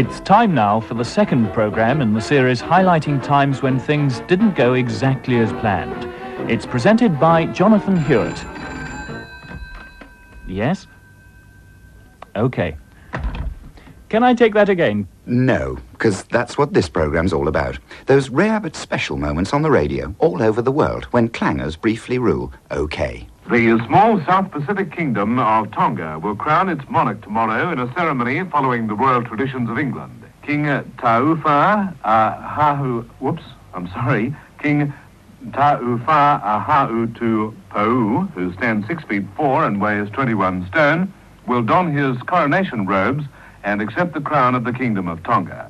It's time now for the second programme in the series highlighting times when things didn't go exactly as planned. It's presented by Jonathan Hewitt. Yes? OK. Can I take that again? No, because that's what this programme's all about. Those rare but special moments on the radio all over the world when clangers briefly rule OK. The small South Pacific kingdom of Tonga will crown its monarch tomorrow in a ceremony following the royal traditions of England. King Taufa King Taufa Ahautu-Pou, who stands 6 feet 4 and weighs 21 stone, will don his coronation robes and accept the crown of the Kingdom of Tonga.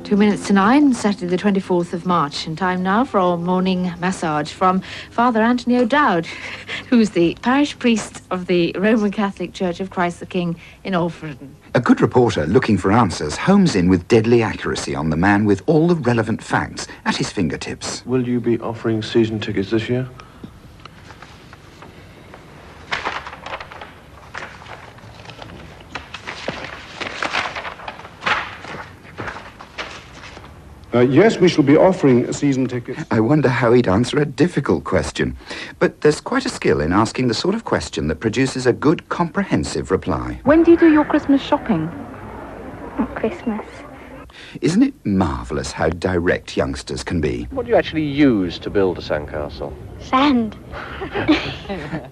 2 minutes to 9, Saturday the 24th of March, and time now for our morning massage from Father Anthony O'Dowd, who's the parish priest of the Roman Catholic Church of Christ the King in Alfredon. A good reporter looking for answers homes in with deadly accuracy on the man with all the relevant facts at his fingertips. Will you be offering season tickets this year? Yes, we shall be offering season tickets. I wonder how he'd answer a difficult question. But there's quite a skill in asking the sort of question that produces a good, comprehensive reply. When do you do your Christmas shopping? At Christmas. Isn't it marvellous how direct youngsters can be? What do you actually use to build a sandcastle? Sand.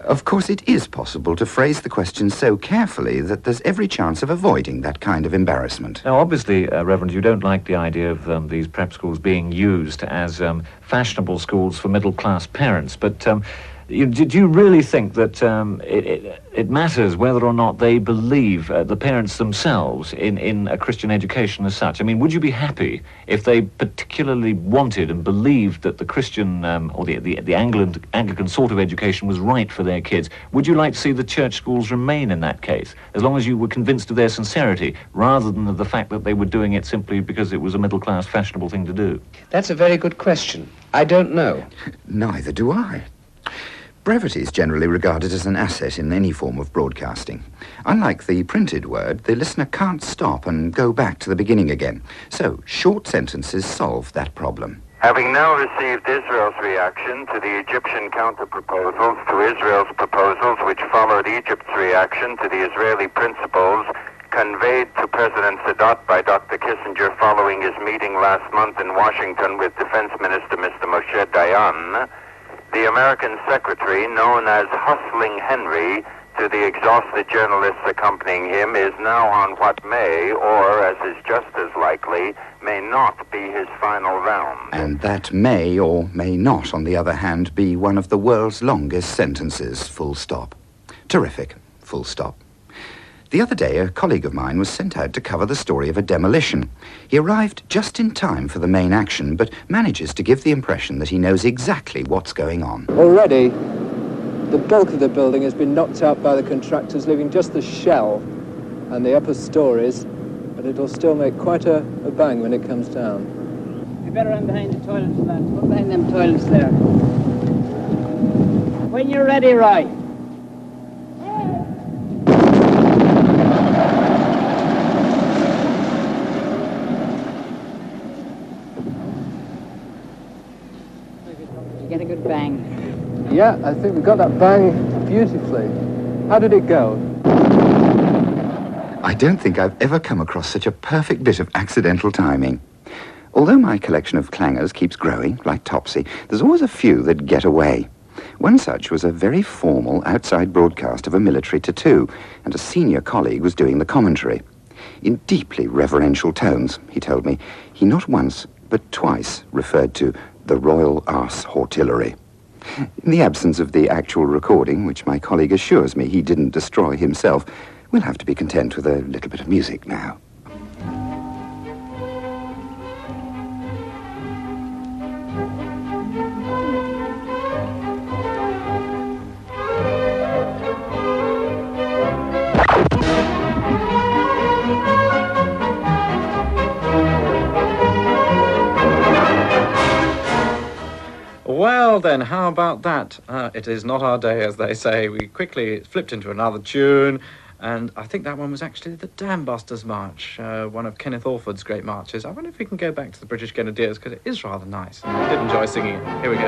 Of course, it is possible to phrase the question so carefully that there's every chance of avoiding that kind of embarrassment. Now, obviously, Reverend, you don't like the idea of these prep schools being used as fashionable schools for middle-class parents, but do you really think that it matters whether or not they believe, the parents themselves, in a Christian education as such? I mean, would you be happy if they particularly wanted and believed that the Christian or the Anglican sort of education was right for their kids? Would you like to see the church schools remain in that case, as long as you were convinced of their sincerity, rather than of the fact that they were doing it simply because it was a middle-class fashionable thing to do? That's a very good question. I don't know. Neither do I. Brevity is generally regarded as an asset in any form of broadcasting. Unlike the printed word, the listener can't stop and go back to the beginning again. So, short sentences solve that problem. Having now received Israel's reaction to the Egyptian counter-proposals to Israel's proposals, which followed Egypt's reaction to the Israeli principles conveyed to President Sadat by Dr. Kissinger following his meeting last month in Washington with Defense Minister Mr. Moshe Dayan, the American secretary, known as Hustling Henry, to the exhausted journalists accompanying him, is now on what may, or as is just as likely, may not be his final round. And that may or may not, on the other hand, be one of the world's longest sentences, full stop. Terrific, full stop. The other day, a colleague of mine was sent out to cover the story of a demolition. He arrived just in time for the main action, but manages to give the impression that he knows exactly what's going on. Already, the bulk of the building has been knocked out by the contractors, leaving just the shell and the upper stories, but it'll still make quite a bang when it comes down. You better run behind the toilets, lads. Run behind them toilets there. When you're ready, Roy. Get a good bang. Yeah, I think we got that bang beautifully. How did it go? I don't think I've ever come across such a perfect bit of accidental timing. Although my collection of clangers keeps growing, like Topsy, there's always a few that get away. One such was a very formal outside broadcast of a military tattoo, and a senior colleague was doing the commentary. In deeply reverential tones, he told me, he not once, but twice referred to the Royal Arse Hortillery. In the absence of the actual recording, which my colleague assures me he didn't destroy himself, we'll have to be content with a little bit of music now. Well then, how about that? It is not our day, as they say. We quickly flipped into another tune, and I think that one was actually the Dam Busters March, one of Kenneth Orford's great marches. I wonder if we can go back to the British Grenadiers, because it is rather nice. I did enjoy singing it. Here we go.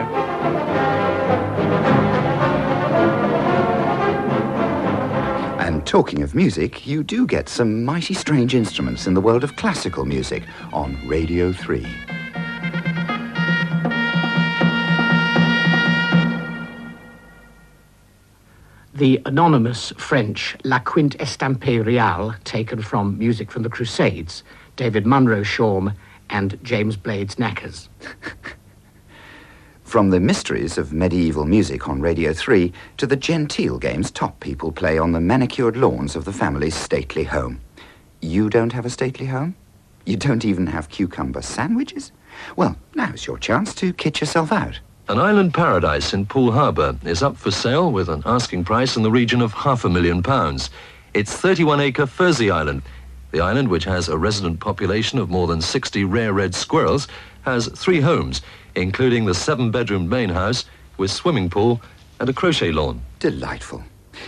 And talking of music, you do get some mighty strange instruments in the world of classical music on Radio 3. The anonymous French La Quinte Estampée Reale, taken from music from the Crusades, David Munro Shawm and James Blades Knackers. From the mysteries of medieval music on Radio 3 to the genteel games top people play on the manicured lawns of the family's stately home. You don't have a stately home? You don't even have cucumber sandwiches? Well, now's your chance to kit yourself out. An island paradise in Poole Harbour is up for sale with an asking price in the region of £500,000. It's 31-acre Fursey Island. The island, which has a resident population of more than 60 rare red squirrels, has 3 homes, including the 7-bedroom main house with swimming pool and a crochet lawn. Delightful.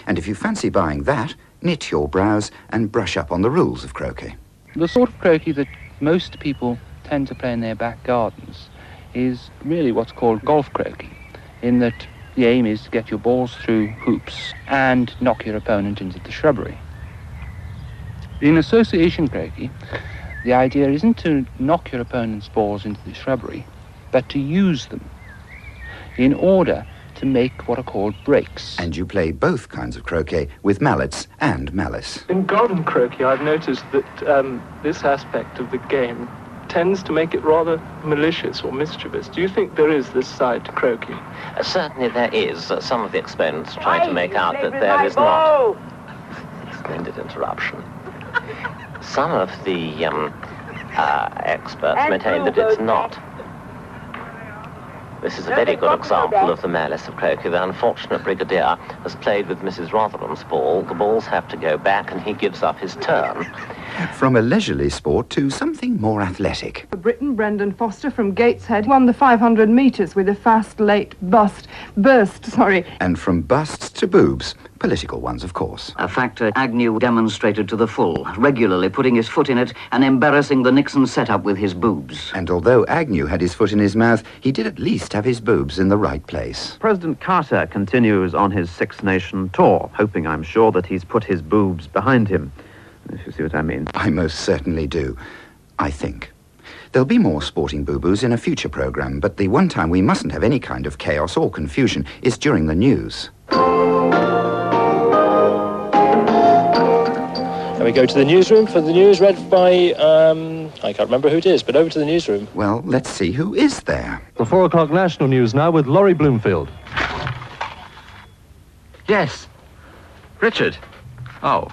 And if you fancy buying that, knit your brows and brush up on the rules of croquet. The sort of croquet that most people tend to play in their back gardens is really what's called golf croquet, in that the aim is to get your balls through hoops and knock your opponent into the shrubbery. In association croquet, the idea isn't to knock your opponent's balls into the shrubbery, but to use them in order to make what are called breaks. And you play both kinds of croquet with mallets and malice. In garden croquet, I've noticed that this aspect of the game tends to make it rather malicious or mischievous. Do you think there is this side to croquet? Certainly there is. Some of the exponents try to make out that there is not. Splendid interruption. Some of the experts maintain that it's not. This is a very good example of the malice of croquet. The unfortunate brigadier has played with Mrs. Rotherham's ball. The balls have to go back and he gives up his turn. From a leisurely sport to something more athletic. For Britain, Brendan Foster from Gateshead won the 500 metres with a fast, late burst. And from busts to boobs, political ones, of course. A factor Agnew demonstrated to the full, regularly putting his foot in it and embarrassing the Nixon setup with his boobs. And although Agnew had his foot in his mouth, he did at least have his boobs in the right place. President Carter continues on his Six Nation tour, hoping, I'm sure, that he's put his boobs behind him. If you see what I mean. I most certainly do. I think. There'll be more sporting boo-boos in a future programme, but the one time we mustn't have any kind of chaos or confusion is during the news. And we go to the newsroom for the news read by, I can't remember who it is, but over to the newsroom. Well, let's see who is there. The 4 o'clock national news now with Laurie Bloomfield. Yes. Richard. Oh.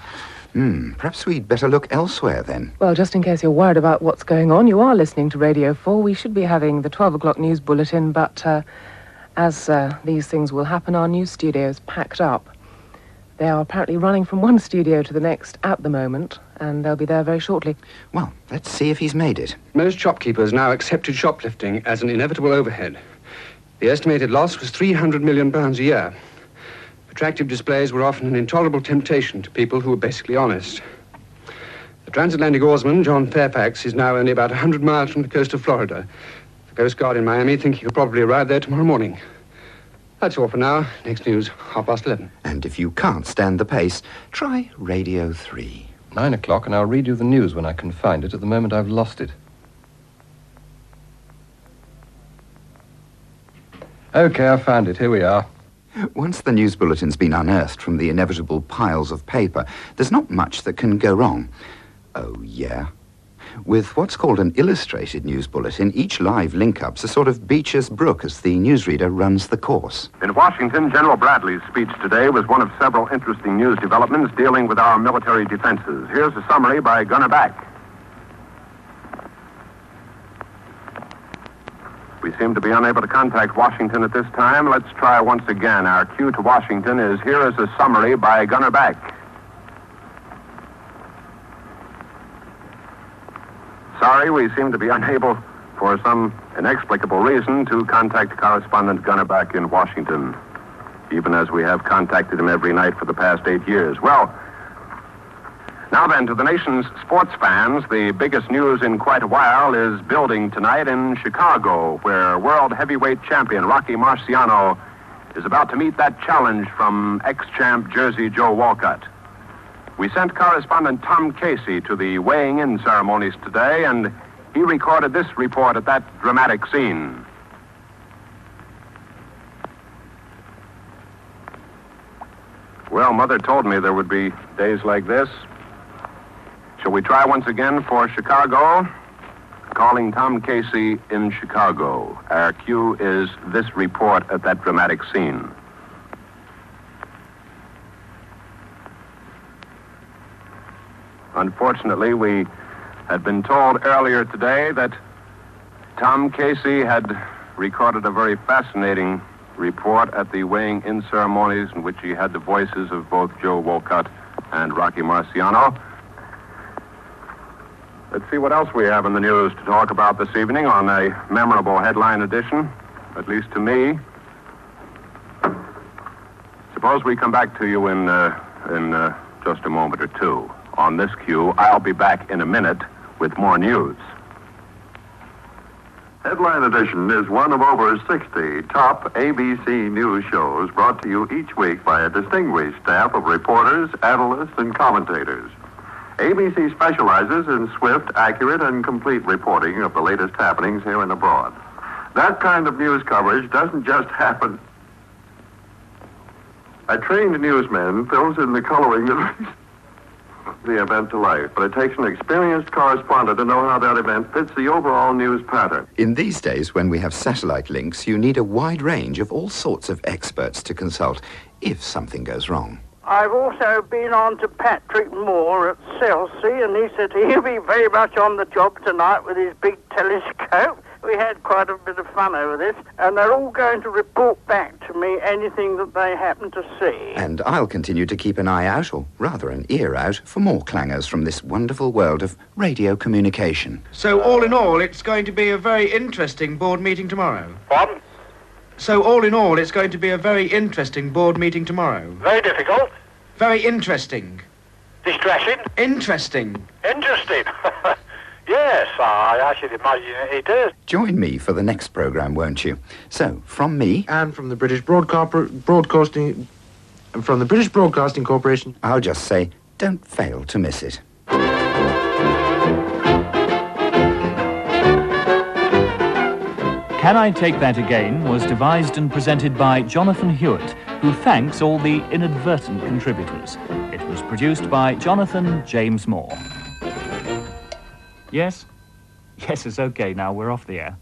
Perhaps we'd better look elsewhere then. Well, just in case you're worried about what's going on, you are listening to Radio 4. We should be having the 12 o'clock news bulletin, but as these things will happen, our news studio is packed up. They are apparently running from one studio to the next at the moment, and they'll be there very shortly. Well, let's see if he's made it. Most shopkeepers now accepted shoplifting as an inevitable overhead. The estimated loss was £300 million a year. Attractive displays were often an intolerable temptation to people who were basically honest. The transatlantic oarsman, John Fairfax, is now only about 100 miles from the coast of Florida. The Coast Guard in Miami think he'll probably arrive there tomorrow morning. That's all for now. Next news, 11:30. And if you can't stand the pace, try Radio 3. 9 o'clock, and I'll read you the news when I can find it. At the moment, I've lost it. OK, I found it. Here we are. Once the news bulletin's been unearthed from the inevitable piles of paper, there's not much that can go wrong. Oh, yeah. With what's called an illustrated news bulletin, each live link-up's a sort of Beecher's Brook as the newsreader runs the course. In Washington, General Bradley's speech today was one of several interesting news developments dealing with our military defenses. Here's a summary by Gunner Back. We seem to be unable to contact Washington at this time. Let's try once again. Our cue to Washington is here is a summary by Gunner Back. Sorry, we seem to be unable for for some inexplicable reason, to contact correspondent Gunner back in Washington, even as we have contacted him every night for the past 8 years. Well, now then, to the nation's sports fans, the biggest news in quite a while is building tonight in Chicago, where world heavyweight champion Rocky Marciano is about to meet that challenge from ex-champ Jersey Joe Walcott. We sent correspondent Tom Casey to the weighing-in ceremonies today, and he recorded this report at that dramatic scene. Well, Mother told me there would be days like this. Shall we try once again for Chicago? Calling Tom Casey in Chicago. Our cue is this report at that dramatic scene. Unfortunately, we had been told earlier today that Tom Casey had recorded a very fascinating report at the weighing-in ceremonies in which he had the voices of both Joe Walcott and Rocky Marciano. Let's see what else we have in the news to talk about this evening on a memorable headline edition, at least to me. Suppose we come back to you in just a moment or two. On this cue, I'll be back in a minute with more news. Headline Edition is one of over 60 top ABC news shows brought to you each week by a distinguished staff of reporters, analysts, and commentators. ABC specializes in swift, accurate, and complete reporting of the latest happenings here and abroad. That kind of news coverage doesn't just happen. A trained newsman fills in the coloring of the event to life, but it takes an experienced correspondent to know how that event fits the overall news pattern. In these days, when we have satellite links, you need a wide range of all sorts of experts to consult if something goes wrong. I've also been on to Patrick Moore at Chelsea, and he said he'll be very much on the job tonight with his big telescope. We had quite a bit of fun over this, and they're all going to report back to me anything that they happen to see. And I'll continue to keep an eye out, or rather an ear out, for more clangers from this wonderful world of radio communication. So all in all, it's going to be a very interesting board meeting tomorrow. Pardon? So all in all, it's going to be a very interesting board meeting tomorrow. Very difficult. Very interesting. Distressing. Interesting. Interesting. Yes, I should imagine it is. Join me for the next programme, won't you? So, from me... And from the British Broadcasting Corporation... I'll just say, don't fail to miss it. Can I Take That Again was devised and presented by Jonathan Hewitt, who thanks all the inadvertent contributors. It was produced by Jonathan James Moore. Yes? Yes, it's okay now. We're off the air.